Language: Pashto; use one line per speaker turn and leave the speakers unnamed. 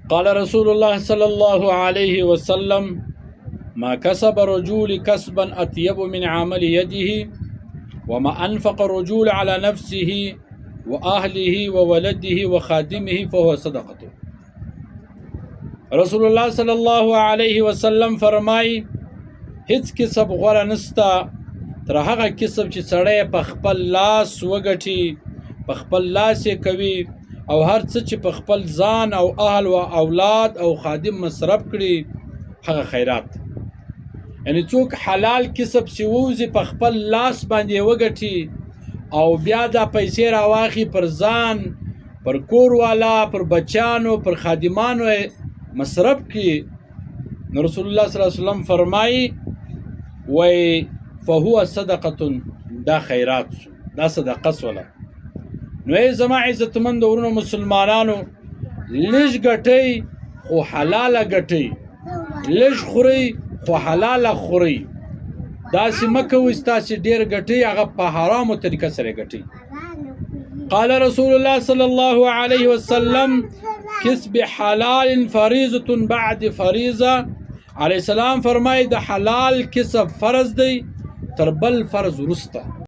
قال رسول الله صلى الله عليه وسلم ما كسب رجل كسبا أطيب من عمل يده وما أنفق الرجل على نفسه وأهله وولده وخادمه فهو صدقته. رسول الله صلی الله علیه وسلم فرمای هیڅ کسب غوره نسته تر هغه کسب چې سړی په خپل لاس وګټي، په خپل لاس یې کوي، او هر څه چې په خپل ځان او اهل او اولاد او خادم مصرف کړي هغه خیرات. یعنی څوک حلال کسب چې ووځي په خپل لاس باندې وګټي او بیا دا پیسې راواخي پر ځان، پر کور والا، پر بچانو، پر خادمانو مصرف کی، نو رسول الله صلی الله علیه وسلم فرمایي وای فهو صدقه، دا خیرات شو، دا صدقه سوله. نو ای زما عزتمند ورونو مسلمانانو، لږ ګټئ خو حلاله ګټئ، لږ خورئ خو حلاله خورئ. داسې مه کوئ ستاسې ډېر ګټئ هغه په حرامو طریقه سره ګټئ. قال رسول الله صلی الله علیه وسلم کسب حلال فریضة بعد فریضه. علیه السلام فرمایي د حلال کسب فرض دی تر بل فرض وروسته.